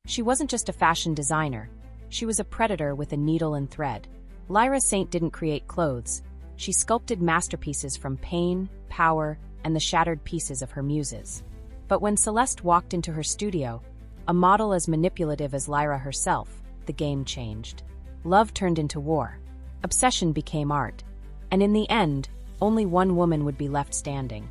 She wasn't just a fashion designer. She was a predator with a needle and thread. Lyra Saint didn't create clothes. She sculpted masterpieces from pain, power, and the shattered pieces of her muses. But when Celeste walked into her studio, a model as manipulative as Lyra herself, the game changed. Love turned into war. Obsession became art. And in the end, only one woman would be left standing.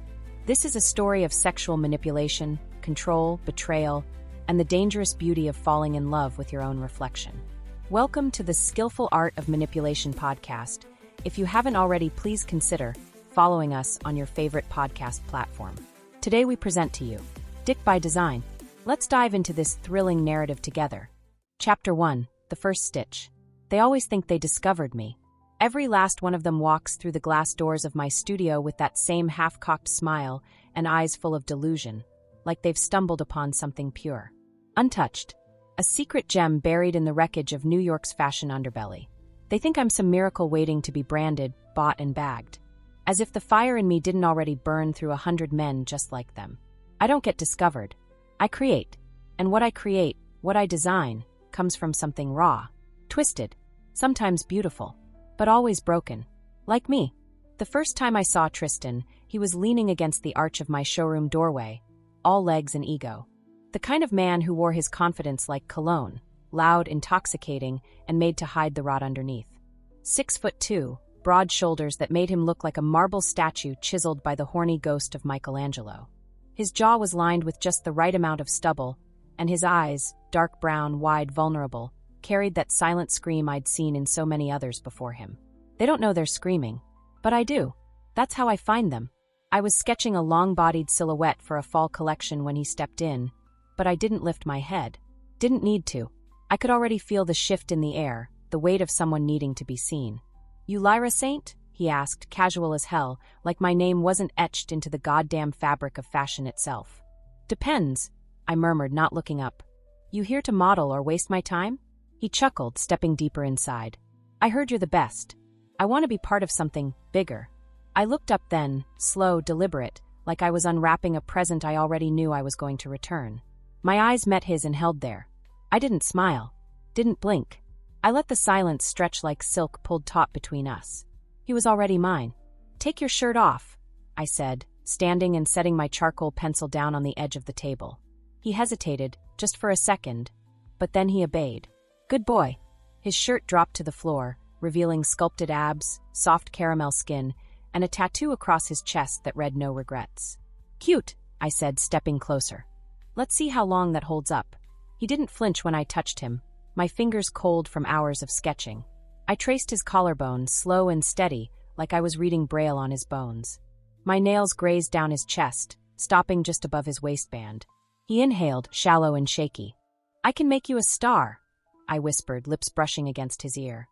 This is a story of sexual manipulation, control, betrayal, and the dangerous beauty of falling in love with your own reflection. Welcome to the Skillful Art of Manipulation podcast. If you haven't already, please consider following us on your favorite podcast platform. Today we present to you Dick by Design. Let's dive into this thrilling narrative together. Chapter 1, The First Stitch. They always think they discovered me. Every last one of them walks through the glass doors of my studio with that same half-cocked smile and eyes full of delusion, like they've stumbled upon something pure. Untouched. A secret gem buried in the wreckage of New York's fashion underbelly. They think I'm some miracle waiting to be branded, bought, and bagged. As if the fire in me didn't already burn through 100 men just like them. I don't get discovered. I create. And what I create, what I design, comes from something raw, twisted, sometimes beautiful, but always broken. Like me. The first time I saw Tristan, he was leaning against the arch of my showroom doorway, all legs and ego. The kind of man who wore his confidence like cologne, loud, intoxicating, and made to hide the rot underneath. 6'2", broad shoulders that made him look like a marble statue chiseled by the horny ghost of Michelangelo. His jaw was lined with just the right amount of stubble, and his eyes, dark brown, wide, vulnerable, carried that silent scream I'd seen in so many others before him. They don't know they're screaming, but I do. That's how I find them. I was sketching a long-bodied silhouette for a fall collection when he stepped in, but I didn't lift my head. Didn't need to. I could already feel the shift in the air, the weight of someone needing to be seen. "You Lyra Saint?" he asked, casual as hell, like my name wasn't etched into the goddamn fabric of fashion itself. "Depends," I murmured, not looking up. "You here to model or waste my time?" He chuckled, stepping deeper inside. "I heard you're the best. I want to be part of something bigger." I looked up then, slow, deliberate, like I was unwrapping a present I already knew I was going to return. My eyes met his and held there. I didn't smile, didn't blink. I let the silence stretch like silk pulled taut between us. He was already mine. "Take your shirt off," I said, standing and setting my charcoal pencil down on the edge of the table. He hesitated, just for a second, but then he obeyed. "Good boy." His shirt dropped to the floor, revealing sculpted abs, soft caramel skin, and a tattoo across his chest that read "No regrets." "Cute," I said, stepping closer. "Let's see how long that holds up." He didn't flinch when I touched him, my fingers cold from hours of sketching. I traced his collarbone, slow and steady, like I was reading Braille on his bones. My nails grazed down his chest, stopping just above his waistband. He inhaled, shallow and shaky. "I can make you a star," I whispered, lips brushing against his ear.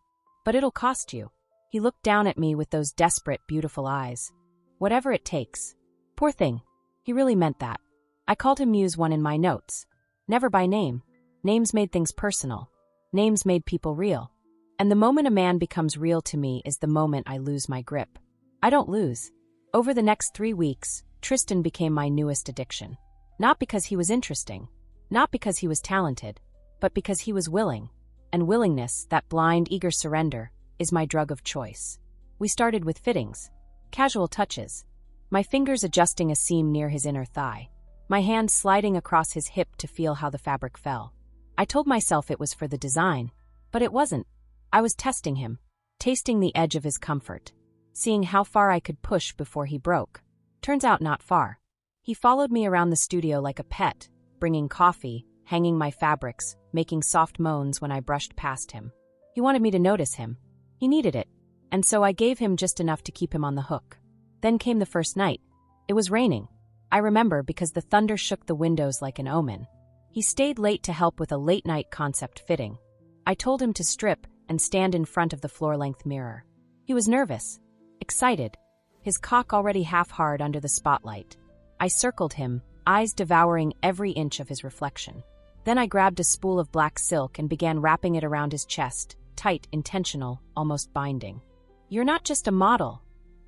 "But it'll cost you." He looked down at me with those desperate, beautiful eyes. "Whatever it takes." Poor thing. He really meant that. I called him Muse one in my notes. Never by name. Names made things personal. Names made people real. And the moment a man becomes real to me is the moment I lose my grip. I don't lose. Over the next 3 weeks, Tristan became my newest addiction. Not because he was interesting. Not because he was talented. But because he was willing. And willingness, that blind, eager surrender, is my drug of choice. We started with fittings. Casual touches. My fingers adjusting a seam near his inner thigh. My hand sliding across his hip to feel how the fabric fell. I told myself it was for the design, but it wasn't. I was testing him, tasting the edge of his comfort, seeing how far I could push before he broke. Turns out not far. He followed me around the studio like a pet, bringing coffee, hanging my fabrics, making soft moans when I brushed past him. He wanted me to notice him. He needed it, and so I gave him just enough to keep him on the hook. Then came the first night. It was raining. I remember because the thunder shook the windows like an omen. He stayed late to help with a late-night concept fitting. I told him to strip and stand in front of the floor-length mirror. He was nervous, excited, his cock already half-hard under the spotlight. I circled him, eyes devouring every inch of his reflection. Then I grabbed a spool of black silk and began wrapping it around his chest, tight, intentional, almost binding. "You're not just a model,"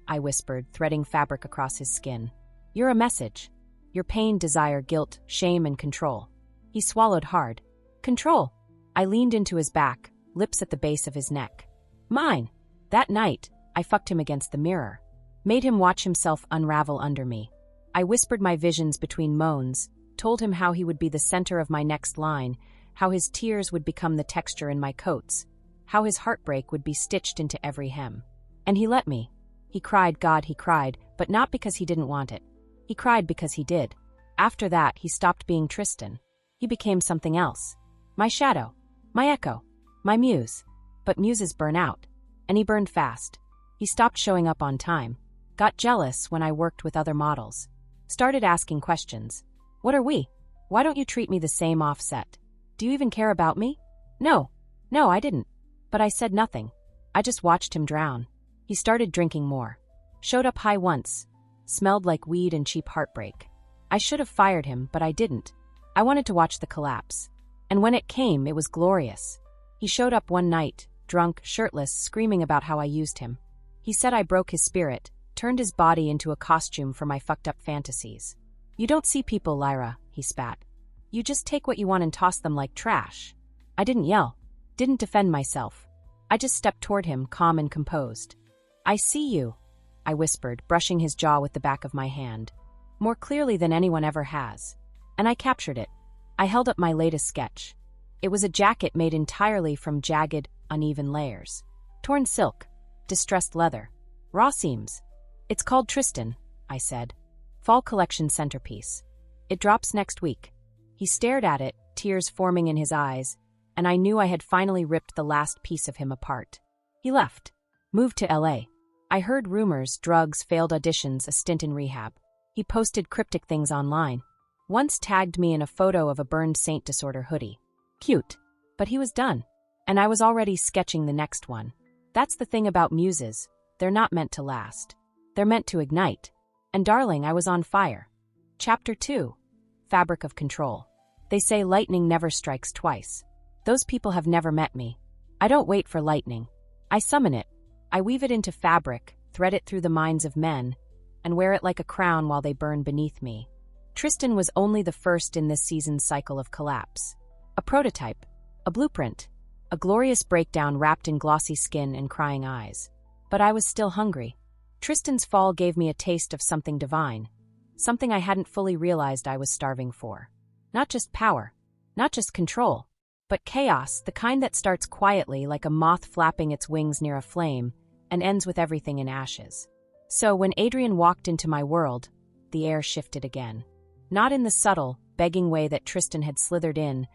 I whispered, threading fabric across his skin. "You're a message. Your pain, desire, guilt, shame, and control." He swallowed hard. Control. I leaned into his back, lips at the base of his neck. Mine. That night, I fucked him against the mirror. Made him watch himself unravel under me. I whispered my visions between moans, told him how he would be the center of my next line, how his tears would become the texture in my coats, how his heartbreak would be stitched into every hem. And he let me. He cried, God, he cried, but not because he didn't want it. He cried because he did. After that, he stopped being Tristan. He became something else. My shadow. My echo. My muse. But muses burn out. And he burned fast. He stopped showing up on time. Got jealous when I worked with other models. Started asking questions. What are we? Why don't you treat me the same offset? Do you even care about me? No, I didn't. But I said nothing. I just watched him drown. He started drinking more. Showed up high once. Smelled like weed and cheap heartbreak. I should have fired him, but I didn't. I wanted to watch the collapse. And when it came, it was glorious. He showed up one night, drunk, shirtless, screaming about how I used him. He said I broke his spirit, turned his body into a costume for my fucked up fantasies. You don't see people, Lyra, he spat. You just take what you want and toss them like trash. I didn't yell. Didn't defend myself. I just stepped toward him, calm and composed. I see you, I whispered, brushing his jaw with the back of my hand. More clearly than anyone ever has. And I captured it. I held up my latest sketch. It was a jacket made entirely from jagged, uneven layers. Torn silk. Distressed leather. Raw seams. It's called Tristan, I said. Fall collection centerpiece. It drops next week. He stared at it, tears forming in his eyes, and I knew I had finally ripped the last piece of him apart. He left. Moved to LA. I heard rumors, drugs, failed auditions, a stint in rehab. He posted cryptic things online. Once tagged me in a photo of a burned Saint disorder hoodie. Cute. But he was done. And I was already sketching the next one. That's the thing about muses. They're not meant to last. They're meant to ignite. And darling, I was on fire. Chapter 2. Fabric of Control. They say lightning never strikes twice. Those people have never met me. I don't wait for lightning. I summon it. I weave it into fabric, thread it through the minds of men, and wear it like a crown while they burn beneath me. Tristan was only the first in this season's cycle of collapse. A prototype. A blueprint. A glorious breakdown wrapped in glossy skin and crying eyes. But I was still hungry. Tristan's fall gave me a taste of something divine. Something I hadn't fully realized I was starving for. Not just power. Not just control. But chaos, the kind that starts quietly like a moth flapping its wings near a flame, and ends with everything in ashes. So when Adrian walked into my world, the air shifted again. Not in the subtle, begging way that Tristan had slithered in,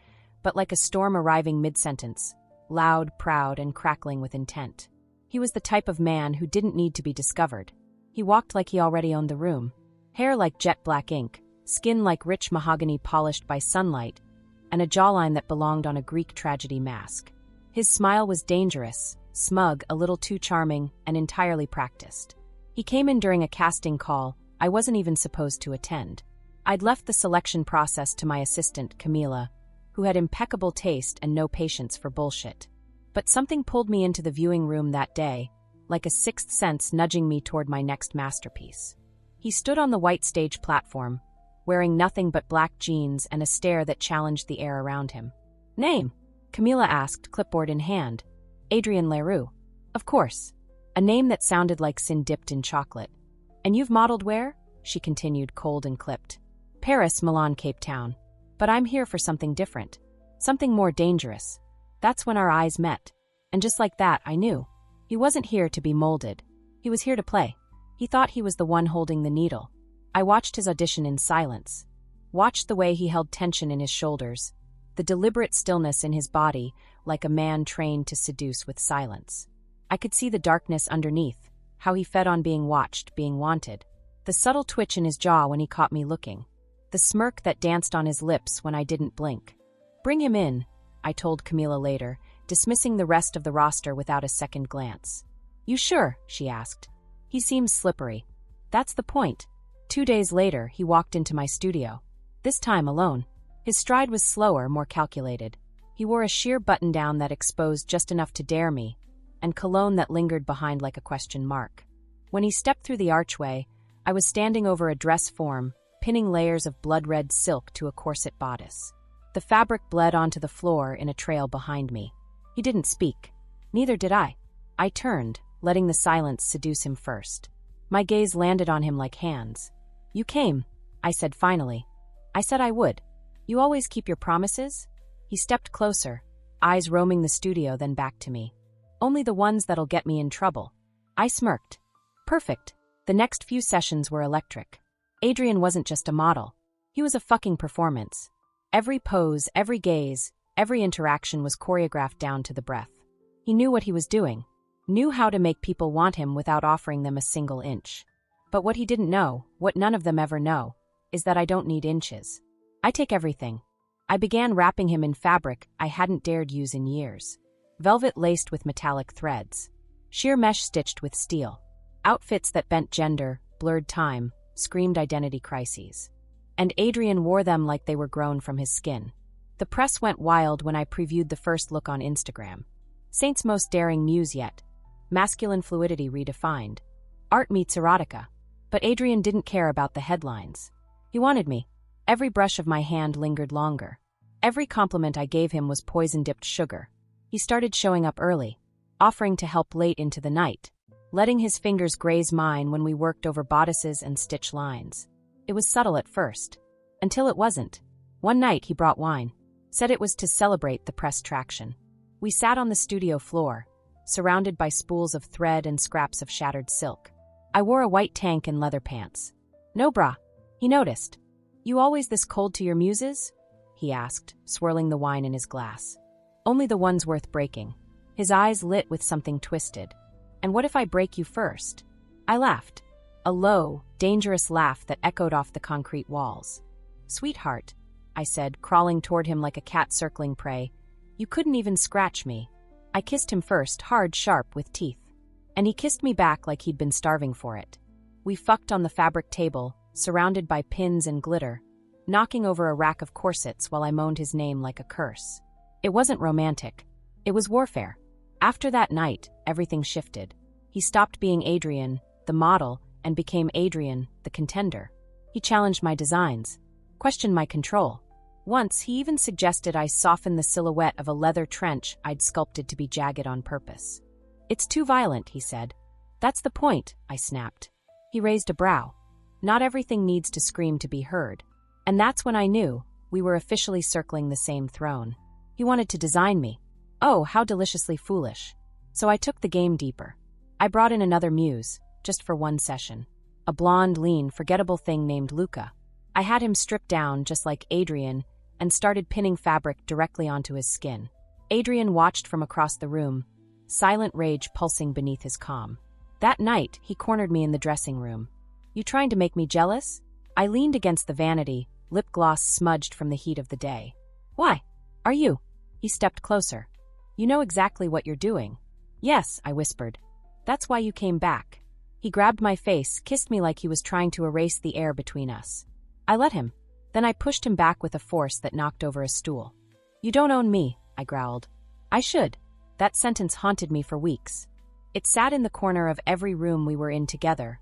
but like a storm arriving mid-sentence, loud, proud, and crackling with intent. He was the type of man who didn't need to be discovered. He walked like he already owned the room. Hair like jet black ink, skin like rich mahogany polished by sunlight, and a jawline that belonged on a Greek tragedy mask. His smile was dangerous, smug, a little too charming, and entirely practiced. He came in during a casting call I wasn't even supposed to attend. I'd left the selection process to my assistant, Camila, who had impeccable taste and no patience for bullshit. But something pulled me into the viewing room that day, like a sixth sense nudging me toward my next masterpiece. He stood on the white stage platform, wearing nothing but black jeans and a stare that challenged the air around him. Name? Camila asked, clipboard in hand. Adrian Leroux. Of course. A name that sounded like sin dipped in chocolate. And you've modeled where? She continued, cold and clipped. Paris, Milan, Cape Town. But I'm here for something different. Something more dangerous. That's when our eyes met. And just like that, I knew. He wasn't here to be molded. He was here to play. He thought he was the one holding the needle. I watched his audition in silence. Watched the way he held tension in his shoulders, the deliberate stillness in his body, like a man trained to seduce with silence. I could see the darkness underneath, how he fed on being watched, being wanted. The subtle twitch in his jaw when he caught me looking. The smirk that danced on his lips when I didn't blink. Bring him in, I told Camila later, dismissing the rest of the roster without a second glance. You sure? She asked. He seems slippery. That's the point. 2 days later, he walked into my studio. This time alone. His stride was slower, more calculated. He wore a sheer button-down that exposed just enough to dare me, and cologne that lingered behind like a question mark. When he stepped through the archway, I was standing over a dress form, pinning layers of blood-red silk to a corset bodice. The fabric bled onto the floor in a trail behind me. He didn't speak. Neither did I. I turned, letting the silence seduce him first. My gaze landed on him like hands. "You came," I said finally. "I said I would. You always keep your promises?" He stepped closer, eyes roaming the studio, then back to me. "Only the ones that'll get me in trouble." I smirked. Perfect. The next few sessions were electric. Adrian wasn't just a model. He was a fucking performance. Every pose, every gaze, every interaction was choreographed down to the breath. He knew what he was doing, knew how to make people want him without offering them a single inch. But what he didn't know, what none of them ever know, is that I don't need inches. I take everything. I began wrapping him in fabric I hadn't dared use in years. Velvet laced with metallic threads. Sheer mesh stitched with steel. Outfits that bent gender, blurred time, screamed identity crises. And Adrian wore them like they were grown from his skin. The press went wild when I previewed the first look on Instagram. Saint's most daring muse yet. Masculine fluidity redefined. Art meets erotica. But Adrian didn't care about the headlines. He wanted me. Every brush of my hand lingered longer. Every compliment I gave him was poison-dipped sugar. He started showing up early, offering to help late into the night, letting his fingers graze mine when we worked over bodices and stitch lines. It was subtle at first, until it wasn't. One night he brought wine, said it was to celebrate the press traction. We sat on the studio floor, surrounded by spools of thread and scraps of shattered silk. I wore a white tank and leather pants. "No bra." He noticed. "You always this cold to your muses?" he asked, swirling the wine in his glass. "Only the ones worth breaking." His eyes lit with something twisted. "And what if I break you first?" I laughed. A low, dangerous laugh that echoed off the concrete walls. "Sweetheart," I said, crawling toward him like a cat circling prey, "you couldn't even scratch me." I kissed him first, hard, sharp, with teeth. And he kissed me back like he'd been starving for it. We fucked on the fabric table, surrounded by pins and glitter, knocking over a rack of corsets while I moaned his name like a curse. It wasn't romantic. It was warfare. After that night, everything shifted. He stopped being Adrian, the model, and became Adrian, the contender. He challenged my designs, questioned my control. Once, he even suggested I soften the silhouette of a leather trench I'd sculpted to be jagged on purpose. "It's too violent," he said. "That's the point," I snapped. He raised a brow. "Not everything needs to scream to be heard." And that's when I knew we were officially circling the same throne. He wanted to design me. Oh, how deliciously foolish. So I took the game deeper. I brought in another muse, just for one session. A blonde, lean, forgettable thing named Luca. I had him stripped down just like Adrian and started pinning fabric directly onto his skin. Adrian watched from across the room, silent rage pulsing beneath his calm. That night, he cornered me in the dressing room. "You trying to make me jealous?" I leaned against the vanity, lip gloss smudged from the heat of the day. "Why? Are you?" He stepped closer. "You know exactly what you're doing." "Yes," I whispered. "That's why you came back." He grabbed my face, kissed me like he was trying to erase the air between us. I let him. Then I pushed him back with a force that knocked over a stool. "You don't own me," I growled. "I should." That sentence haunted me for weeks. It sat in the corner of every room we were in together,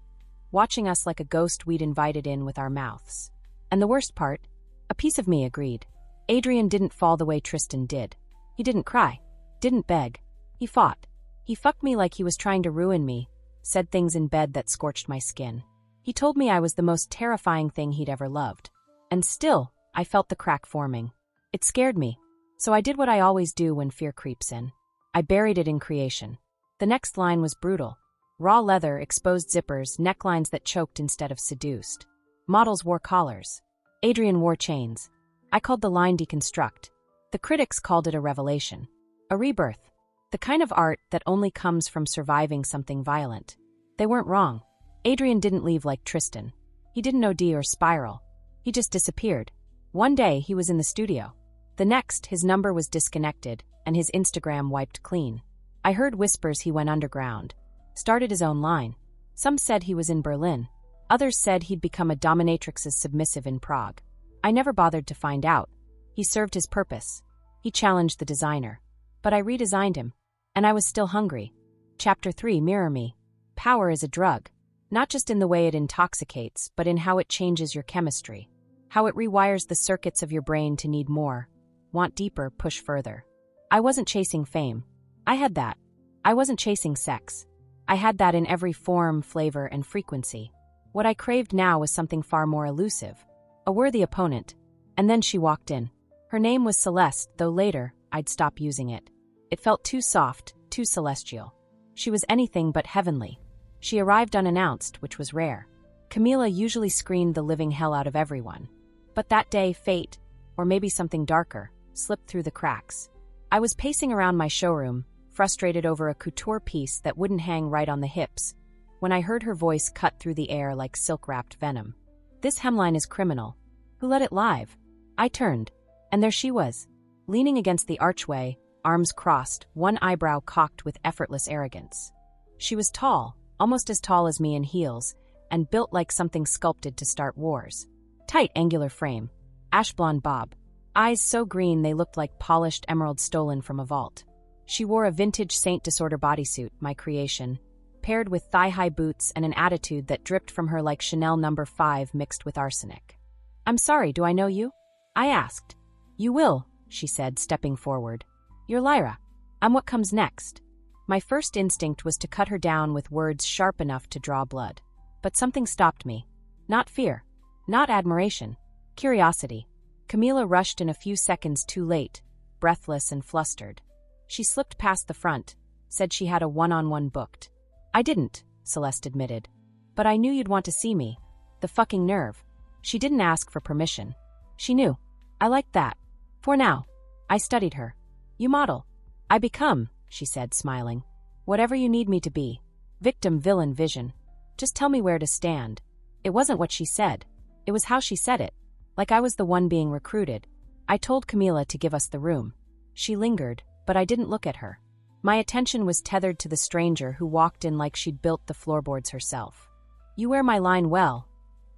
watching us like a ghost we'd invited in with our mouths. And the worst part? A piece of me agreed. Adrian didn't fall the way Tristan did. He didn't cry. Didn't beg. He fought. He fucked me like he was trying to ruin me, said things in bed that scorched my skin. He told me I was the most terrifying thing he'd ever loved. And still, I felt the crack forming. It scared me. So I did what I always do when fear creeps in. I buried it in creation. The next line was brutal. Raw leather, exposed zippers, necklines that choked instead of seduced. Models wore collars. Adrian wore chains. I called the line deconstruct. The critics called it a revelation. A rebirth. The kind of art that only comes from surviving something violent. They weren't wrong. Adrian didn't leave like Tristan. He didn't OD or spiral. He just disappeared. One day, he was in the studio. The next, his number was disconnected, and his Instagram wiped clean. I heard whispers he went underground. Started his own line. Some said he was in Berlin. Others said he'd become a dominatrix's submissive in Prague. I never bothered to find out. He served his purpose. He challenged the designer. But I redesigned him. And I was still hungry. Chapter 3, Mirror Me. Power is a drug. Not just in the way it intoxicates, but in how it changes your chemistry. How it rewires the circuits of your brain to need more, want deeper, push further. I wasn't chasing fame. I had that. I wasn't chasing sex. I had that in every form, flavor, and frequency. What I craved now was something far more elusive. A worthy opponent. And then she walked in. Her name was Celeste, though later, I'd stop using it. It felt too soft, too celestial. She was anything but heavenly. She arrived unannounced, which was rare. Camila usually screened the living hell out of everyone. But that day, fate, or maybe something darker, slipped through the cracks. I was pacing around my showroom, frustrated over a couture piece that wouldn't hang right on the hips, when I heard her voice cut through the air like silk-wrapped venom. "This hemline is criminal. Who let it live?" I turned, and there she was, leaning against the archway, arms crossed, one eyebrow cocked with effortless arrogance. She was tall, almost as tall as me in heels, and built like something sculpted to start wars. Tight, angular frame, ash-blonde bob, eyes so green they looked like polished emerald stolen from a vault. She wore a vintage Saint Disorder bodysuit, my creation, paired with thigh-high boots and an attitude that dripped from her like Chanel No. 5 mixed with arsenic. "I'm sorry, do I know you?" I asked. "You will," she said, stepping forward. "You're Lyra. I'm what comes next." My first instinct was to cut her down with words sharp enough to draw blood. But something stopped me. Not fear. Not admiration. Curiosity. Camila rushed in a few seconds too late, breathless and flustered. She slipped past the front, said she had a one-on-one booked. "I didn't," Celeste admitted. "But I knew you'd want to see me. The fucking nerve." She didn't ask for permission. She knew. I liked that. For now. I studied her. "You model." "I become," she said, smiling. "Whatever you need me to be. Victim, villain, vision. Just tell me where to stand." It wasn't what she said. It was how she said it. Like I was the one being recruited. I told Camila to give us the room. She lingered, but I didn't look at her. My attention was tethered to the stranger who walked in like she'd built the floorboards herself. "You wear my line well,"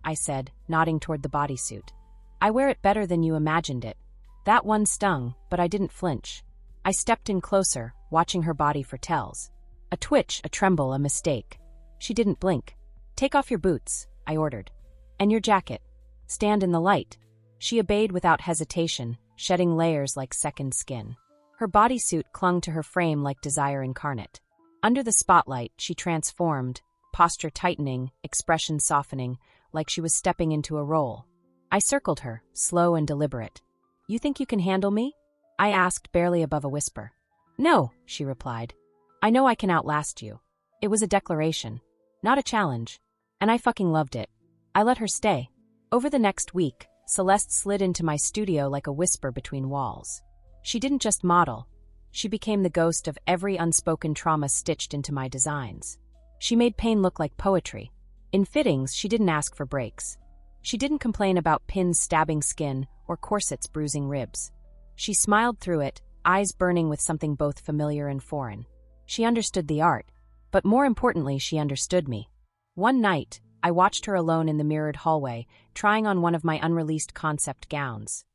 I said, nodding toward the bodysuit. "I wear it better than you imagined it." That one stung, but I didn't flinch. I stepped in closer, watching her body for tells. A twitch, a tremble, a mistake. She didn't blink. "Take off your boots," I ordered. "And your jacket. Stand in the light." She obeyed without hesitation, shedding layers like second skin. Her bodysuit clung to her frame like desire incarnate. Under the spotlight, she transformed, posture tightening, expression softening, like she was stepping into a role. I circled her, slow and deliberate. "You think you can handle me?" I asked, barely above a whisper. "No," she replied. "I know I can outlast you." It was a declaration, not a challenge. And I fucking loved it. I let her stay. Over the next week, Celeste slid into my studio like a whisper between walls. She didn't just model. She became the ghost of every unspoken trauma stitched into my designs. She made pain look like poetry. In fittings, she didn't ask for breaks. She didn't complain about pins stabbing skin or corsets bruising ribs. She smiled through it, eyes burning with something both familiar and foreign. She understood the art, but more importantly, she understood me. One night, I watched her alone in the mirrored hallway, trying on one of my unreleased concept gowns.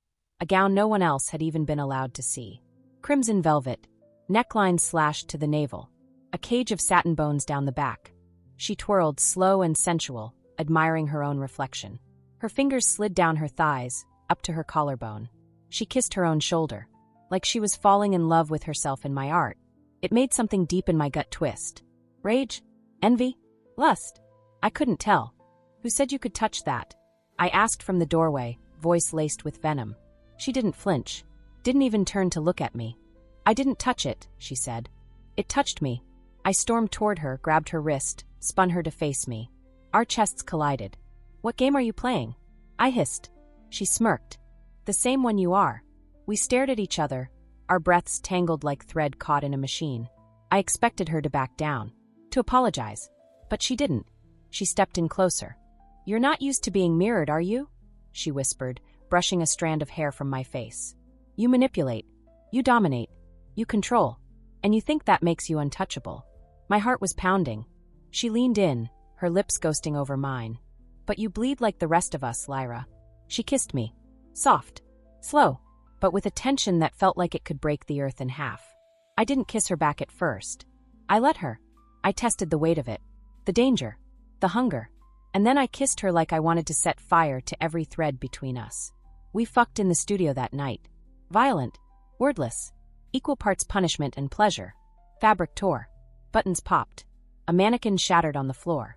A gown no one else had even been allowed to see. Crimson velvet, neckline slashed to the navel, a cage of satin bones down the back. She twirled, slow and sensual, admiring her own reflection. Her fingers slid down her thighs, up to her collarbone. She kissed her own shoulder, like she was falling in love with herself and my art. It made something deep in my gut twist. Rage? Envy? Lust? I couldn't tell. "Who said you could touch that?" I asked from the doorway, voice laced with venom. She didn't flinch, didn't even turn to look at me. "I didn't touch it," she said. "It touched me." I stormed toward her, grabbed her wrist, spun her to face me. Our chests collided. "What game are you playing?" I hissed. She smirked. "The same one you are." We stared at each other, our breaths tangled like thread caught in a machine. I expected her to back down, to apologize. But she didn't. She stepped in closer. "You're not used to being mirrored, are you?" she whispered, brushing a strand of hair from my face. "You manipulate. You dominate. You control. And you think that makes you untouchable." My heart was pounding. She leaned in, her lips ghosting over mine. "But you bleed like the rest of us, Lyra." She kissed me. Soft. Slow. But with a tension that felt like it could break the earth in half. I didn't kiss her back at first. I let her. I tested the weight of it. The danger. The hunger. And then I kissed her like I wanted to set fire to every thread between us. We fucked in the studio that night. Violent. Wordless. Equal parts punishment and pleasure. Fabric tore. Buttons popped. A mannequin shattered on the floor.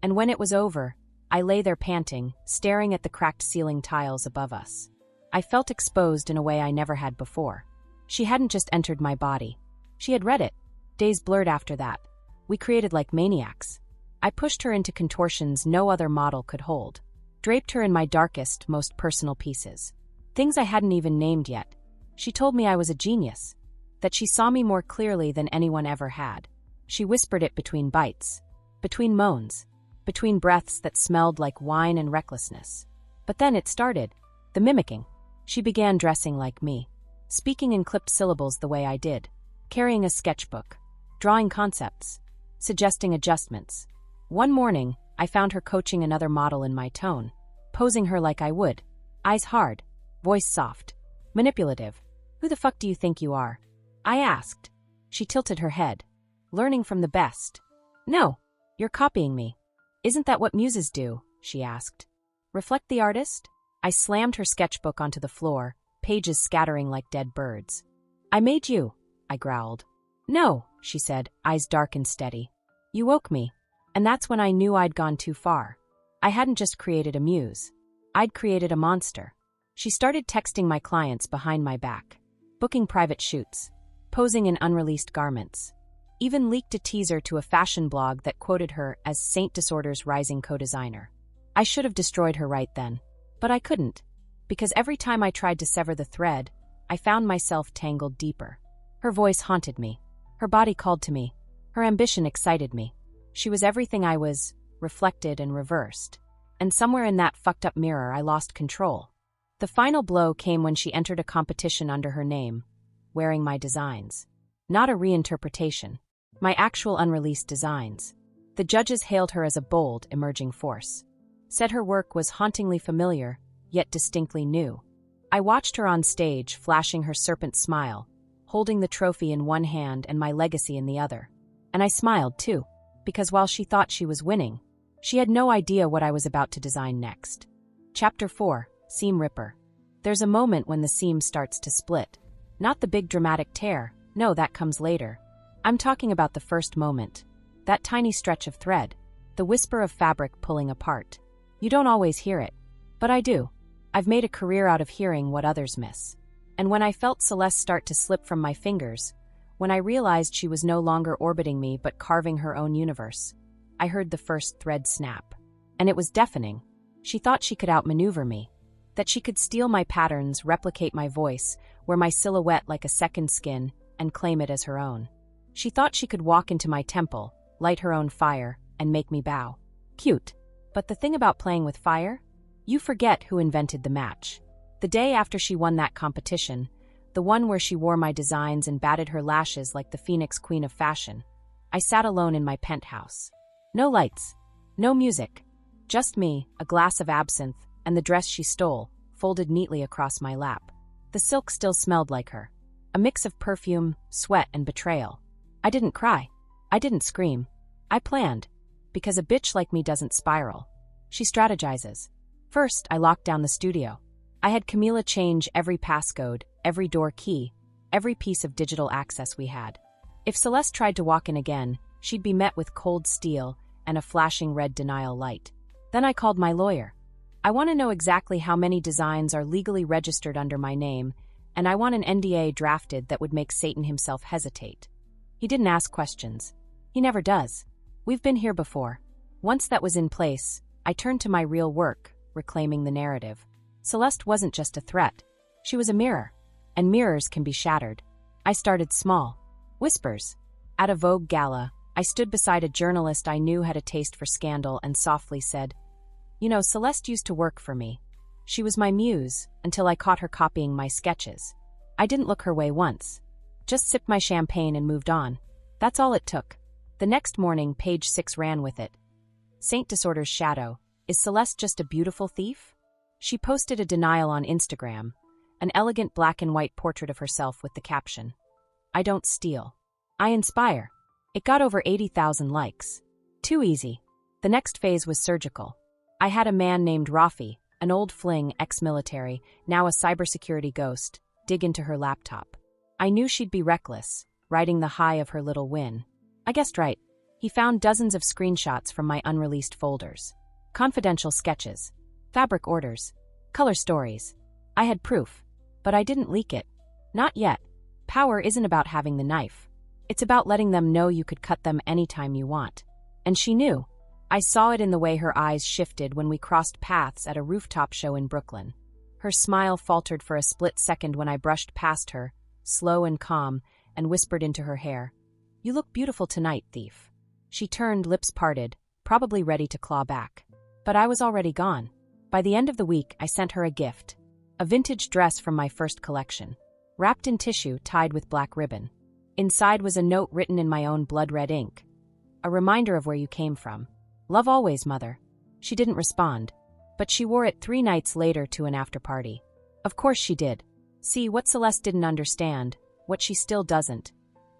And when it was over, I lay there panting, staring at the cracked ceiling tiles above us. I felt exposed in a way I never had before. She hadn't just entered my body. She had read it. Days blurred after that. We created like maniacs. I pushed her into contortions no other model could hold. Draped her in my darkest, most personal pieces. Things I hadn't even named yet. She told me I was a genius. That she saw me more clearly than anyone ever had. She whispered it between bites. Between moans. Between breaths that smelled like wine and recklessness. But then it started. The mimicking. She began dressing like me. Speaking in clipped syllables the way I did. Carrying a sketchbook. Drawing concepts. Suggesting adjustments. One morning, I found her coaching another model in my tone. Posing her like I would. Eyes hard. Voice soft. Manipulative. Who the fuck do you think you are? I asked. She tilted her head. Learning from the best. No. You're copying me. Isn't that what muses do? She asked. Reflect the artist? I slammed her sketchbook onto the floor, pages scattering like dead birds. I made you, I growled. No, she said, eyes dark and steady. You woke me. And that's when I knew I'd gone too far. I hadn't just created a muse. I'd created a monster. She started texting my clients behind my back. Booking private shoots. Posing in unreleased garments. Even leaked a teaser to a fashion blog that quoted her as Saint Disorder's rising co-designer. I should have destroyed her right then. But I couldn't. Because every time I tried to sever the thread, I found myself tangled deeper. Her voice haunted me. Her body called to me. Her ambition excited me. She was everything I was, reflected and reversed. And somewhere in that fucked up mirror I lost control. The final blow came when she entered a competition under her name, wearing my designs. Not a reinterpretation. My actual unreleased designs. The judges hailed her as a bold, emerging force. Said her work was hauntingly familiar, yet distinctly new. I watched her on stage, flashing her serpent smile, holding the trophy in one hand and my legacy in the other. And I smiled, too, because while she thought she was winning, she had no idea what I was about to design next. Chapter 4, Seam Ripper. There's a moment when the seam starts to split. Not the big dramatic tear, no, that comes later. I'm talking about the first moment. That tiny stretch of thread. The whisper of fabric pulling apart. You don't always hear it. But I do. I've made a career out of hearing what others miss. And when I felt Celeste start to slip from my fingers, when I realized she was no longer orbiting me but carving her own universe, I heard the first thread snap. And it was deafening. She thought she could outmaneuver me. That she could steal my patterns, replicate my voice, wear my silhouette like a second skin, and claim it as her own. She thought she could walk into my temple, light her own fire, and make me bow. Cute. But the thing about playing with fire? You forget who invented the match. The day after she won that competition, the one where she wore my designs and batted her lashes like the Phoenix Queen of Fashion, I sat alone in my penthouse. No lights. No music. Just me, a glass of absinthe, and the dress she stole, folded neatly across my lap. The silk still smelled like her. A mix of perfume, sweat, and betrayal. I didn't cry. I didn't scream. I planned. Because a bitch like me doesn't spiral. She strategizes. First, I locked down the studio. I had Camila change every passcode, every door key, every piece of digital access we had. If Celeste tried to walk in again, she'd be met with cold steel and a flashing red denial light. Then I called my lawyer. I want to know exactly how many designs are legally registered under my name, and I want an NDA drafted that would make Satan himself hesitate. He didn't ask questions. He never does. We've been here before. Once that was in place, I turned to my real work, reclaiming the narrative. Celeste wasn't just a threat. She was a mirror. And mirrors can be shattered. I started small. Whispers. At a Vogue gala, I stood beside a journalist I knew had a taste for scandal and softly said, "You know, Celeste used to work for me. She was my muse until I caught her copying my sketches. I didn't look her way once. Just sipped my champagne and moved on. That's all it took." The next morning, page 6 ran with it. Saint Disorder's shadow. Is Celeste just a beautiful thief? She posted a denial on Instagram, an elegant black and white portrait of herself with the caption, "I don't steal. I inspire." It got over 80,000 likes. Too easy. The next phase was surgical. I had a man named Rafi, an old fling, ex-military, now a cybersecurity ghost, dig into her laptop. I knew she'd be reckless, riding the high of her little win. I guessed right. He found dozens of screenshots from my unreleased folders. Confidential sketches, fabric orders, color stories. I had proof, but I didn't leak it. Not yet. Power isn't about having the knife. It's about letting them know you could cut them anytime you want. And she knew. I saw it in the way her eyes shifted when we crossed paths at a rooftop show in Brooklyn. Her smile faltered for a split second when I brushed past her, slow and calm, and whispered into her hair, "You look beautiful tonight, thief." She turned, lips parted, probably ready to claw back. But I was already gone. By the end of the week, I sent her a gift. A vintage dress from my first collection, wrapped in tissue tied with black ribbon. Inside was a note written in my own blood-red ink. A reminder of where you came from. Love always, Mother. She didn't respond, but she wore it 3 nights later to an after-party. Of course she did. See, what Celeste didn't understand, what she still doesn't,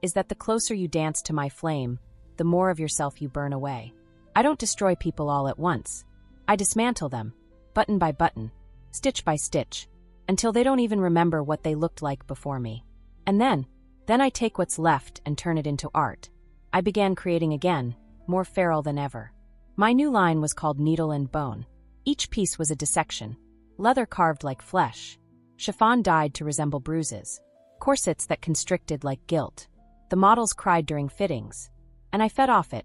is that the closer you dance to my flame, the more of yourself you burn away. I don't destroy people all at once. I dismantle them, button by button, stitch by stitch, until they don't even remember what they looked like before me. And then I take what's left and turn it into art. I began creating again, more feral than ever. My new line was called Needle and Bone. Each piece was a dissection, leather carved like flesh, chiffon dyed to resemble bruises, corsets that constricted like guilt. The models cried during fittings, and I fed off it.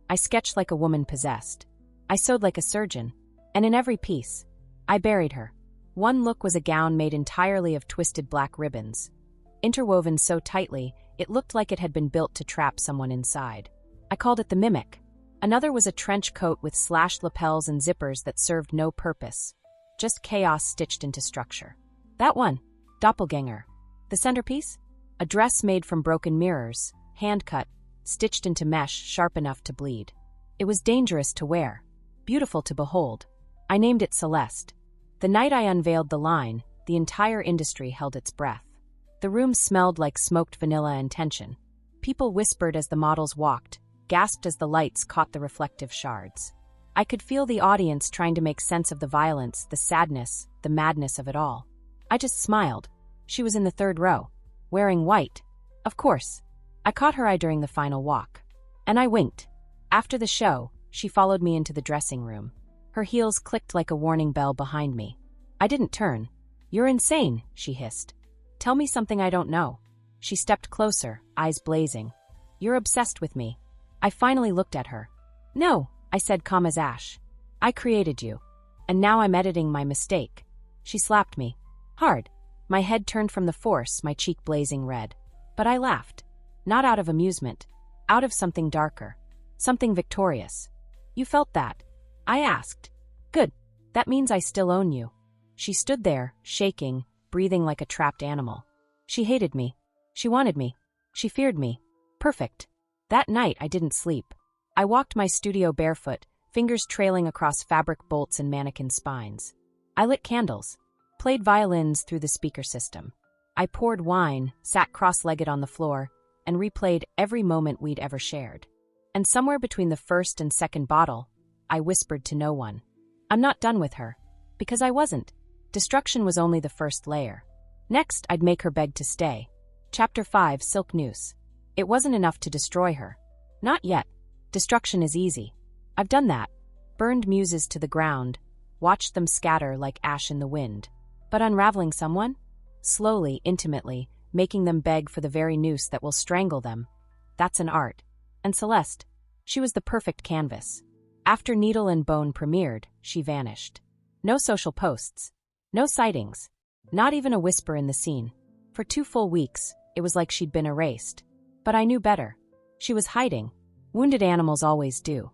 I sketched like a woman possessed. I sewed like a surgeon, and in every piece, I buried her. One look was a gown made entirely of twisted black ribbons, interwoven so tightly it looked like it had been built to trap someone inside. I called it the Mimic. Another was a trench coat with slashed lapels and zippers that served no purpose, just chaos stitched into structure. That one, Doppelganger. The centerpiece? A dress made from broken mirrors, hand-cut, stitched into mesh sharp enough to bleed. It was dangerous to wear, beautiful to behold. I named it Celeste. The night I unveiled the line, the entire industry held its breath. The room smelled like smoked vanilla and tension. People whispered as the models walked, gasped as the lights caught the reflective shards. I could feel the audience trying to make sense of the violence, the sadness, the madness of it all. I just smiled. She was in the 3rd row, wearing white. Of course. I caught her eye during the final walk. And I winked. After the show, she followed me into the dressing room. Her heels clicked like a warning bell behind me. I didn't turn. "You're insane," she hissed. "Tell me something I don't know." She stepped closer, eyes blazing. "You're obsessed with me." I finally looked at her. "No," I said, calm as ash. "I created you. And now I'm editing my mistake." She slapped me. Hard. My head turned from the force, my cheek blazing red. But I laughed. Not out of amusement. Out of something darker. Something victorious. "You felt that?" I asked. "Good. That means I still own you." She stood there, shaking, breathing like a trapped animal. She hated me. She wanted me. She feared me. Perfect. That night I didn't sleep. I walked my studio barefoot, fingers trailing across fabric bolts and mannequin spines. I lit candles, played violins through the speaker system. I poured wine, sat cross-legged on the floor, and replayed every moment we'd ever shared. And somewhere between the first and second bottle, I whispered to no one, "I'm not done with her." Because I wasn't. Destruction was only the first layer. Next, I'd make her beg to stay. Chapter 5, Silk Noose. It wasn't enough to destroy her. Not yet. Destruction is easy. I've done that. Burned muses to the ground, watched them scatter like ash in the wind. But unraveling someone? Slowly, intimately, making them beg for the very noose that will strangle them. That's an art. And Celeste, she was the perfect canvas. After Needle and Bone premiered, she vanished. No social posts. No sightings. Not even a whisper in the scene. For 2 full weeks, it was like she'd been erased. But I knew better. She was hiding. Wounded animals always do.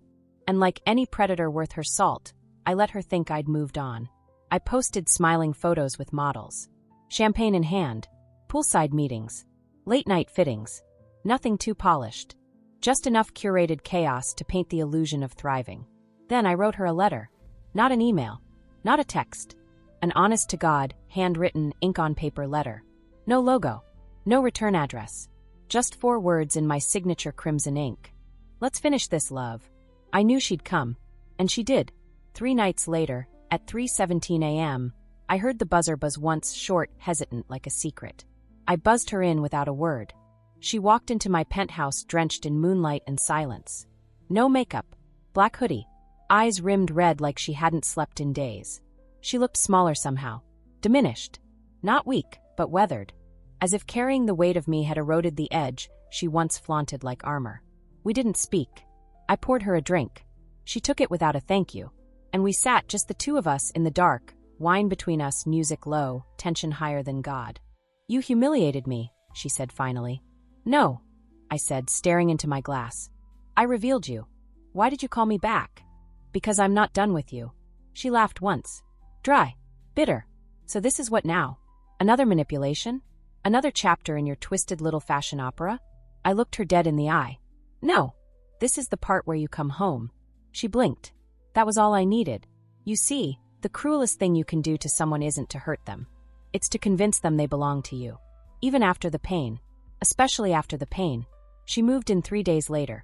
And like any predator worth her salt, I let her think I'd moved on. I posted smiling photos with models. Champagne in hand. Poolside meetings. Late-night fittings. Nothing too polished. Just enough curated chaos to paint the illusion of thriving. Then I wrote her a letter. Not an email. Not a text. An honest-to-God, handwritten, ink-on-paper letter. No logo. No return address. Just 4 words in my signature crimson ink. "Let's finish this, love." I knew she'd come. And she did. 3 nights later, at 3:17 a.m., I heard the buzzer buzz once, short, hesitant, like a secret. I buzzed her in without a word. She walked into my penthouse drenched in moonlight and silence. No makeup, black hoodie, eyes rimmed red like she hadn't slept in days. She looked smaller somehow, diminished, not weak, but weathered. As if carrying the weight of me had eroded the edge she once flaunted like armor. We didn't speak. I poured her a drink. She took it without a thank you. And we sat, just the two of us, in the dark, wine between us, music low, tension higher than God. You humiliated me, she said finally. No, I said, staring into my glass. I revealed you. Why did you call me back? Because I'm not done with you. She laughed once. Dry. Bitter. So this is what now? Another manipulation? Another chapter in your twisted little fashion opera? I looked her dead in the eye. No. This is the part where you come home. She blinked. That was all I needed. You see, the cruelest thing you can do to someone isn't to hurt them. It's to convince them they belong to you. Even after the pain. Especially after the pain. She moved in 3 days later.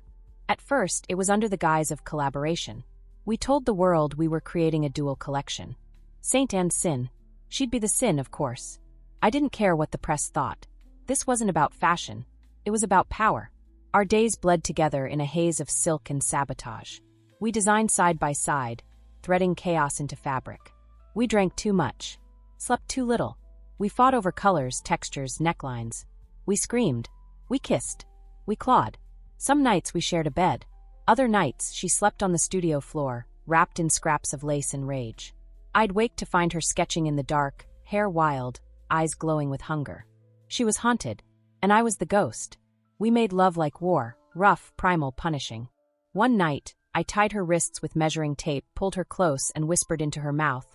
At first, it was under the guise of collaboration. We told the world we were creating a dual collection. Saint and Sin. She'd be the Sin, of course. I didn't care what the press thought. This wasn't about fashion. It was about power. Our days bled together in a haze of silk and sabotage. We designed side by side, threading chaos into fabric. We drank too much. Slept too little. We fought over colors, textures, necklines. We screamed. We kissed. We clawed. Some nights we shared a bed. Other nights she slept on the studio floor, wrapped in scraps of lace and rage. I'd wake to find her sketching in the dark, hair wild, eyes glowing with hunger. She was haunted, and I was the ghost. We made love like war, rough, primal, punishing. One night, I tied her wrists with measuring tape, pulled her close, and whispered into her mouth,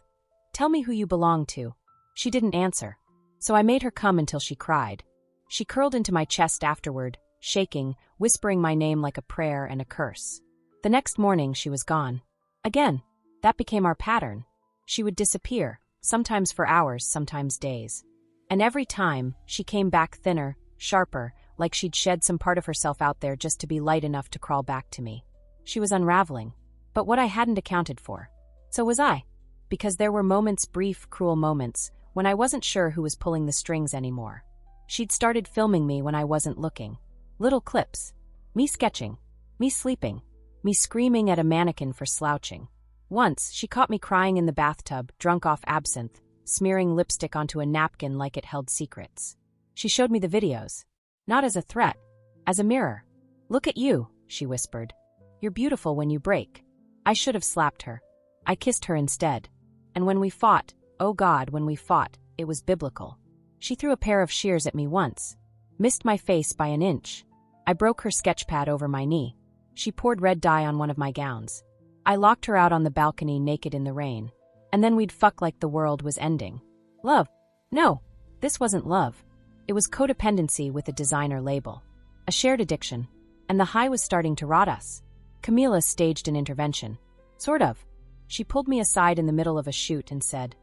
"Tell me who you belong to." She didn't answer, so I made her come until she cried. She curled into my chest afterward, shaking, whispering my name like a prayer and a curse. The next morning, she was gone. Again, that became our pattern. She would disappear, sometimes for hours, sometimes days. And every time, she came back thinner, sharper, like she'd shed some part of herself out there just to be light enough to crawl back to me. She was unraveling. But what I hadn't accounted for. So was I. Because there were moments, brief, cruel moments, when I wasn't sure who was pulling the strings anymore. She'd started filming me when I wasn't looking. Little clips. Me sketching. Me sleeping. Me screaming at a mannequin for slouching. Once, she caught me crying in the bathtub, drunk off absinthe, smearing lipstick onto a napkin like it held secrets. She showed me the videos. Not as a threat. As a mirror. "Look at you," she whispered. "You're beautiful when you break." I should have slapped her. I kissed her instead. And when we fought, oh God, when we fought, it was biblical. She threw a pair of shears at me once. Missed my face by an inch. I broke her sketchpad over my knee. She poured red dye on one of my gowns. I locked her out on the balcony naked in the rain. And then we'd fuck like the world was ending. Love. No, this wasn't love. It was codependency with a designer label. A shared addiction. And the high was starting to rot us. Camila staged an intervention. Sort of. She pulled me aside in the middle of a shoot and said,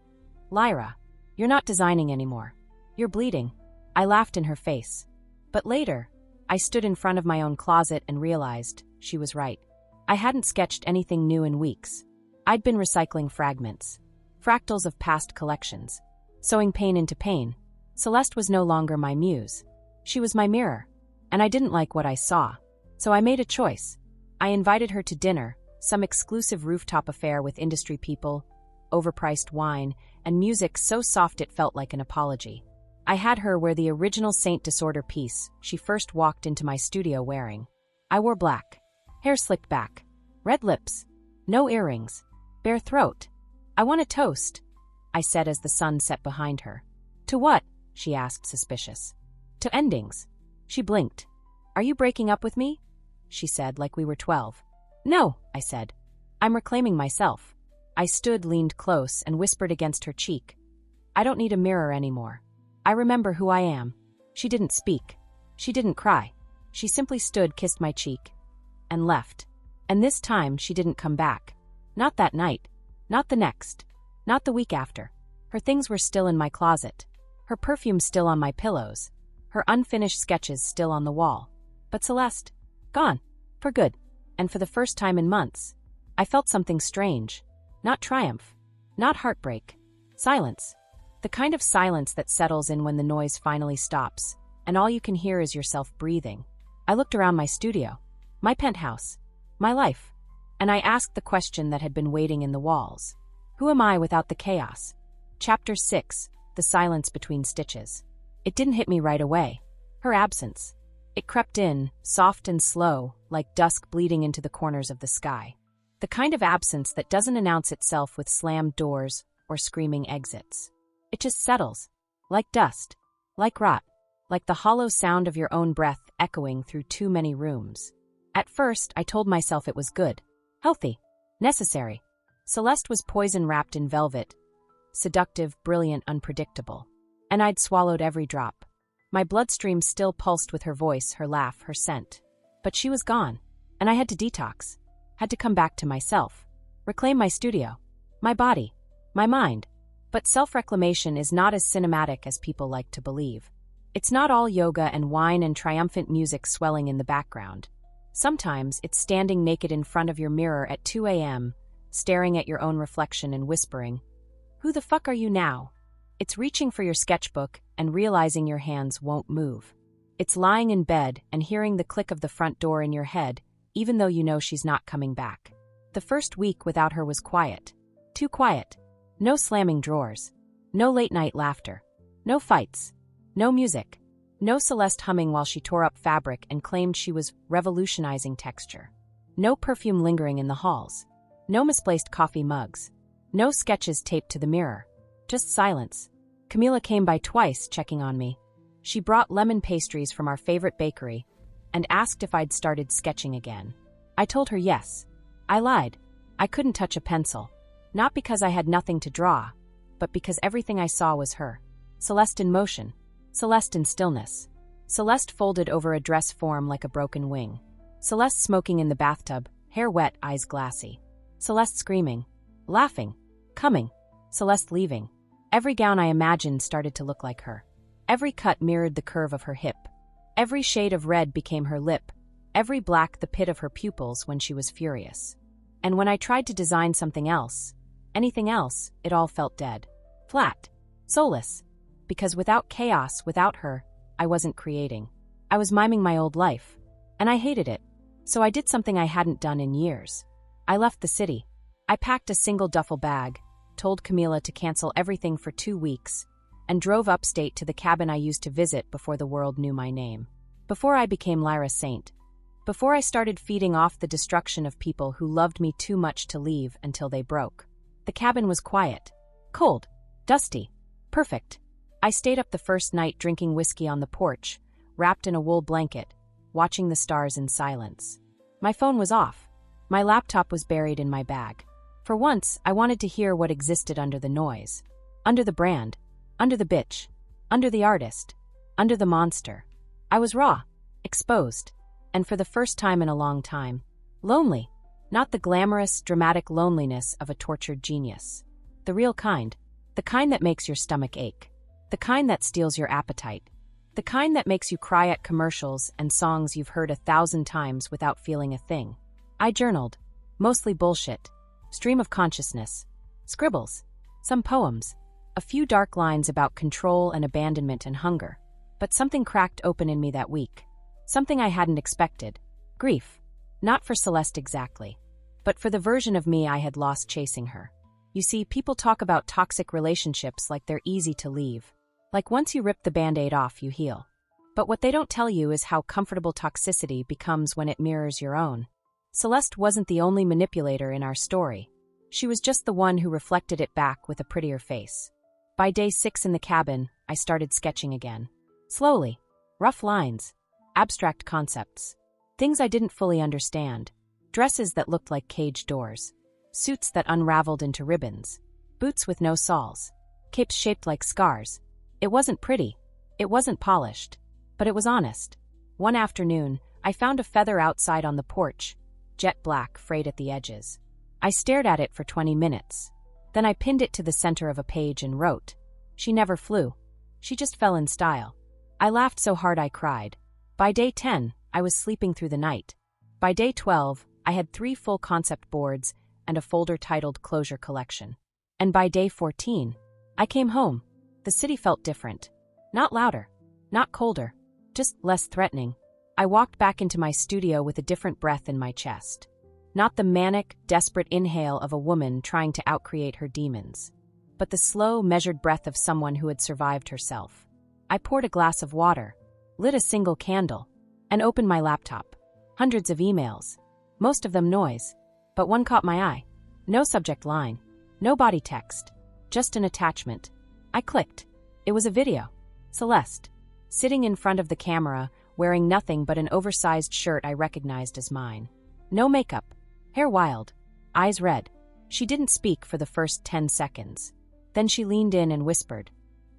"Lyra, you're not designing anymore. You're bleeding." I laughed in her face. But later, I stood in front of my own closet and realized she was right. I hadn't sketched anything new in weeks. I'd been recycling fragments. Fractals of past collections. Sewing pain into pain. Celeste was no longer my muse. She was my mirror. And I didn't like what I saw. So I made a choice. I invited her to dinner, some exclusive rooftop affair with industry people, overpriced wine, and music so soft it felt like an apology. I had her wear the original Saint Disorder piece she first walked into my studio wearing. I wore black. Hair slicked back. Red lips. No earrings. Bare throat. "I want a toast," I said as the sun set behind her. "To what?" she asked, suspicious. "To endings." She blinked. "Are you breaking up with me?" she said, like we were 12. "No," I said. "I'm reclaiming myself." I stood, leaned close, and whispered against her cheek. "I don't need a mirror anymore. I remember who I am." She didn't speak. She didn't cry. She simply stood, kissed my cheek, and left. And this time, she didn't come back. Not that night. Not the next. Not the week after. Her things were still in my closet. Her perfume still on my pillows. Her unfinished sketches still on the wall. But Celeste, gone. For good. And for the first time in months, I felt something strange. Not triumph. Not heartbreak. Silence. The kind of silence that settles in when the noise finally stops, and all you can hear is yourself breathing. I looked around my studio, my penthouse, my life, and I asked the question that had been waiting in the walls. Who am I without the chaos? Chapter 6, The Silence Between Stitches. It didn't hit me right away. Her absence. It crept in, soft and slow, like dusk bleeding into the corners of the sky. The kind of absence that doesn't announce itself with slammed doors or screaming exits. It just settles, like dust, like rot, like the hollow sound of your own breath echoing through too many rooms. At first, I told myself it was good, healthy, necessary. Celeste was poison wrapped in velvet, seductive, brilliant, unpredictable. And I'd swallowed every drop. My bloodstream still pulsed with her voice, her laugh, her scent. But she was gone, and I had to detox, had to come back to myself, reclaim my studio, my body, my mind. But self-reclamation is not as cinematic as people like to believe. It's not all yoga and wine and triumphant music swelling in the background. Sometimes it's standing naked in front of your mirror at 2 a.m., staring at your own reflection and whispering, "Who the fuck are you now?" It's reaching for your sketchbook and realizing your hands won't move. It's lying in bed and hearing the click of the front door in your head, even though you know she's not coming back. The first week without her was quiet. Too quiet. No slamming drawers. No late-night laughter. No fights. No music. No Celeste humming while she tore up fabric and claimed she was revolutionizing texture. No perfume lingering in the halls. No misplaced coffee mugs. No sketches taped to the mirror. Just silence. Camila came by twice, checking on me. She brought lemon pastries from our favorite bakery and asked if I'd started sketching again. I told her yes. I lied. I couldn't touch a pencil. Not because I had nothing to draw, but because everything I saw was her. Celeste in motion. Celeste in stillness. Celeste folded over a dress form like a broken wing. Celeste smoking in the bathtub, hair wet, eyes glassy. Celeste screaming. Laughing. Coming. Celeste leaving. Every gown I imagined started to look like her. Every cut mirrored the curve of her hip. Every shade of red became her lip. Every black the pit of her pupils when she was furious. And when I tried to design something else, anything else, it all felt dead. Flat. Soulless. Because without chaos, without her, I wasn't creating. I was miming my old life. And I hated it. So I did something I hadn't done in years. I left the city. I packed a single duffel bag, told Camila to cancel everything for 2 weeks, and drove upstate to the cabin I used to visit before the world knew my name. Before I became Lyra Saint. Before I started feeding off the destruction of people who loved me too much to leave until they broke. The cabin was quiet. Cold. Dusty. Perfect. I stayed up the first night drinking whiskey on the porch, wrapped in a wool blanket, watching the stars in silence. My phone was off. My laptop was buried in my bag. For once, I wanted to hear what existed under the noise. Under the brand. Under the bitch. Under the artist. Under the monster. I was raw. Exposed. And for the first time in a long time, lonely. Not the glamorous, dramatic loneliness of a tortured genius. The real kind. The kind that makes your stomach ache. The kind that steals your appetite. The kind that makes you cry at commercials and songs you've heard 1,000 times without feeling a thing. I journaled. Mostly bullshit. Stream of consciousness. Scribbles. Some poems. A few dark lines about control and abandonment and hunger. But something cracked open in me that week. Something I hadn't expected. Grief. Not for Celeste exactly. But for the version of me I had lost chasing her. You see, people talk about toxic relationships like they're easy to leave. Like once you rip the Band-Aid off, you heal. But what they don't tell you is how comfortable toxicity becomes when it mirrors your own. Celeste wasn't the only manipulator in our story. She was just the one who reflected it back with a prettier face. By day 6 in the cabin, I started sketching again. Slowly. Rough lines. Abstract concepts. Things I didn't fully understand. Dresses that looked like cage doors. Suits that unraveled into ribbons. Boots with no soles. Capes shaped like scars. It wasn't pretty. It wasn't polished. But it was honest. One afternoon, I found a feather outside on the porch. Jet black, frayed at the edges. I stared at it for 20 minutes. Then I pinned it to the center of a page and wrote. She never flew. She just fell in style. I laughed so hard I cried. By day 10, I was sleeping through the night. By day 12, I had 3 full concept boards and a folder titled Closure Collection. And by day 14, I came home. The city felt different. Not louder. Not colder. Just less threatening. I walked back into my studio with a different breath in my chest. Not the manic, desperate inhale of a woman trying to outcreate her demons, but the slow, measured breath of someone who had survived herself. I poured a glass of water, lit a single candle, and opened my laptop. Hundreds of emails. Most of them noise. But one caught my eye. No subject line. No body text. Just an attachment. I clicked. It was a video. Celeste, sitting in front of the camera, wearing nothing but an oversized shirt I recognized as mine. No makeup. Hair wild. Eyes red. She didn't speak for the first 10 seconds. Then she leaned in and whispered.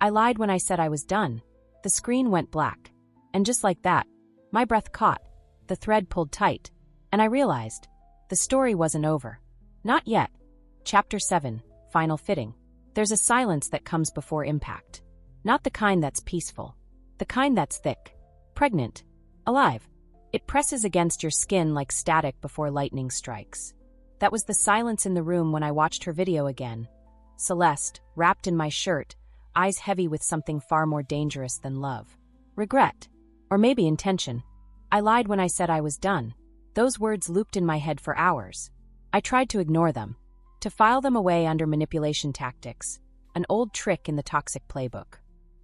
I lied when I said I was done. The screen went black. And just like that, my breath caught. The thread pulled tight. And I realized, the story wasn't over. Not yet. Chapter 7, Final Fitting. There's a silence that comes before impact. Not the kind that's peaceful. The kind that's thick. Pregnant. Alive. It presses against your skin like static before lightning strikes. That was the silence in the room when I watched her video again. Celeste, wrapped in my shirt, eyes heavy with something far more dangerous than love. Regret. Or maybe intention. I lied when I said I was done. Those words looped in my head for hours. I tried to ignore them, to file them away under manipulation tactics, an old trick in the toxic playbook.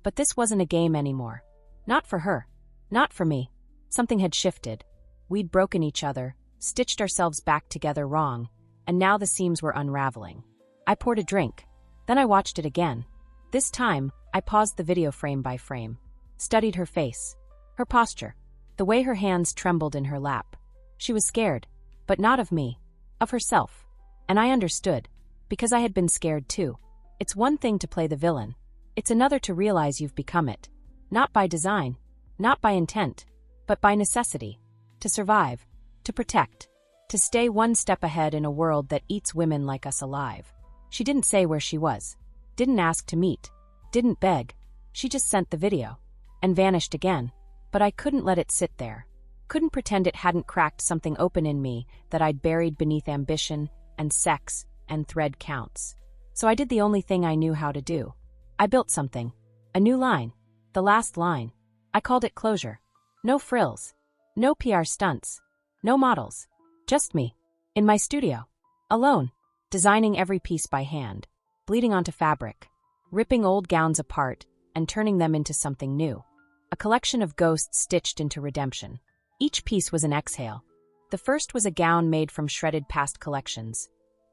But this wasn't a game anymore. Not for her. Not for me. Something had shifted. We'd broken each other, stitched ourselves back together wrong, and now the seams were unraveling. I poured a drink. Then I watched it again. This time, I paused the video frame by frame, studied her face, her posture, the way her hands trembled in her lap. She was scared, but not of me, of herself. And I understood, because I had been scared too. It's one thing to play the villain. It's another to realize you've become it. Not by design, not by intent, but by necessity. To survive, to protect, to stay one step ahead in a world that eats women like us alive. She didn't say where she was, didn't ask to meet, didn't beg. She just sent the video, and vanished again. But I couldn't let it sit there. Couldn't pretend it hadn't cracked something open in me that I'd buried beneath ambition and sex and thread counts. So I did the only thing I knew how to do. I built something. A new line. The last line. I called it closure. No frills. No PR stunts. No models. Just me. In my studio. Alone. Designing every piece by hand. Bleeding onto fabric. Ripping old gowns apart and turning them into something new. A collection of ghosts stitched into redemption. Each piece was an exhale. The first was a gown made from shredded past collections,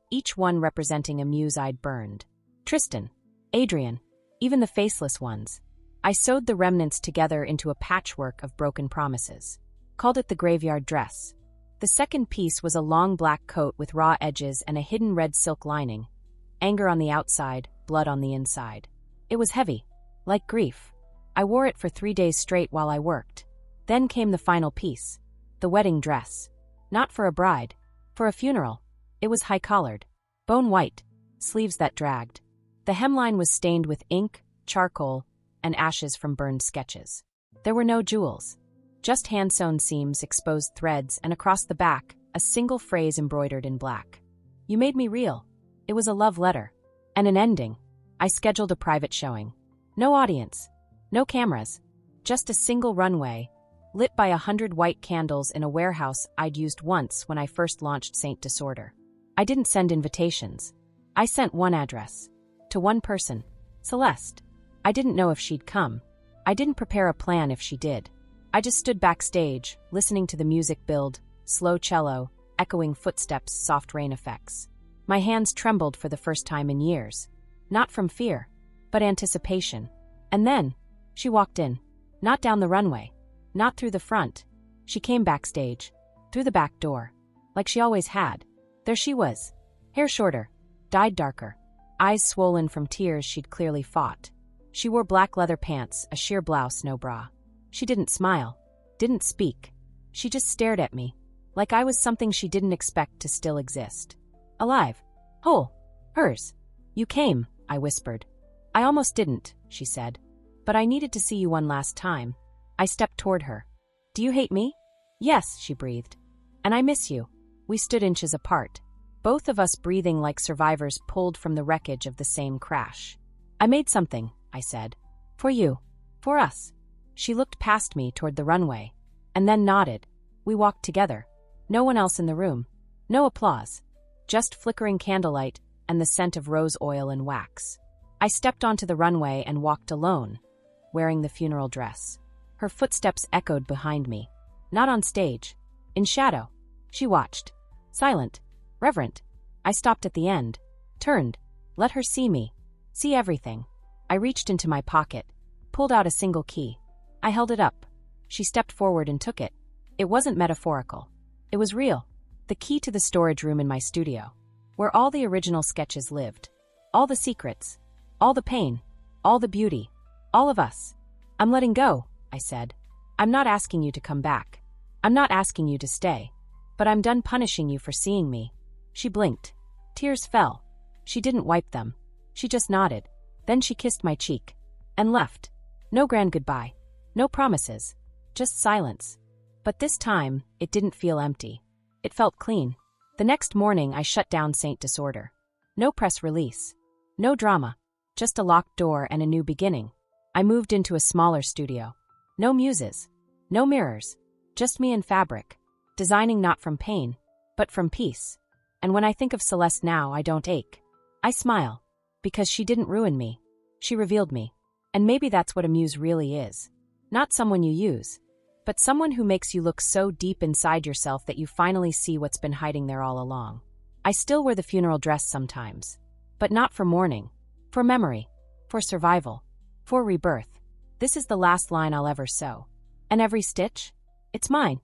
each one representing a muse I'd burned. Tristan, Adrian, even the faceless ones. I sewed the remnants together into a patchwork of broken promises. Called it the graveyard dress. The second piece was a long black coat with raw edges and a hidden red silk lining. Anger on the outside, blood on the inside. It was heavy, like grief. I wore it for 3 days straight while I worked. Then came the final piece, the wedding dress. Not for a bride, for a funeral. It was high-collared, bone-white, sleeves that dragged. The hemline was stained with ink, charcoal, and ashes from burned sketches. There were no jewels, just hand-sewn seams, exposed threads, and across the back, a single phrase embroidered in black. You made me real. It was a love letter. And an ending. I scheduled a private showing. No audience. No cameras. Just a single runway, lit by 100 white candles in a warehouse I'd used once when I first launched Saint Disorder. I didn't send invitations. I sent one address. To one person. Celeste. I didn't know if she'd come. I didn't prepare a plan if she did. I just stood backstage, listening to the music build, slow cello, echoing footsteps, soft rain effects. My hands trembled for the first time in years. Not from fear, but anticipation. And then, she walked in. Not down the runway. Not through the front. She came backstage. Through the back door. Like she always had. There she was. Hair shorter. Dyed darker. Eyes swollen from tears she'd clearly fought. She wore black leather pants, a sheer blouse, no bra. She didn't smile. Didn't speak. She just stared at me. Like I was something she didn't expect to still exist. Alive. Whole. Hers. You came, I whispered. I almost didn't, she said. But I needed to see you one last time. I stepped toward her. Do you hate me? Yes, she breathed. And I miss you. We stood inches apart. Both of us breathing like survivors pulled from the wreckage of the same crash. I made something, I said. For you. For us. She looked past me toward the runway, and then nodded. We walked together. No one else in the room. No applause. Just flickering candlelight and the scent of rose oil and wax. I stepped onto the runway and walked alone, wearing the funeral dress. Her footsteps echoed behind me. Not on stage. In shadow. She watched. Silent. Reverent. I stopped at the end. Turned. Let her see me. See everything. I reached into my pocket. Pulled out a single key. I held it up. She stepped forward and took it. It wasn't metaphorical. It was real. The key to the storage room in my studio, where all the original sketches lived. All the secrets. All the pain. All the beauty. All of us. I'm letting go, I said. I'm not asking you to come back. I'm not asking you to stay. But I'm done punishing you for seeing me. She blinked. Tears fell. She didn't wipe them. She just nodded. Then she kissed my cheek. And left. No grand goodbye. No promises. Just silence. But this time, it didn't feel empty. It felt clean. The next morning, I shut down Saint Disorder. No press release. No drama. Just a locked door and a new beginning. I moved into a smaller studio. No muses. No mirrors. Just me and fabric. Designing not from pain, but from peace. And when I think of Celeste now, I don't ache. I smile. Because she didn't ruin me. She revealed me. And maybe that's what a muse really is. Not someone you use, but someone who makes you look so deep inside yourself that you finally see what's been hiding there all along. I still wear the funeral dress sometimes. But not for mourning. For memory. For survival. For rebirth. This is the last line I'll ever sew. And every stitch? It's mine.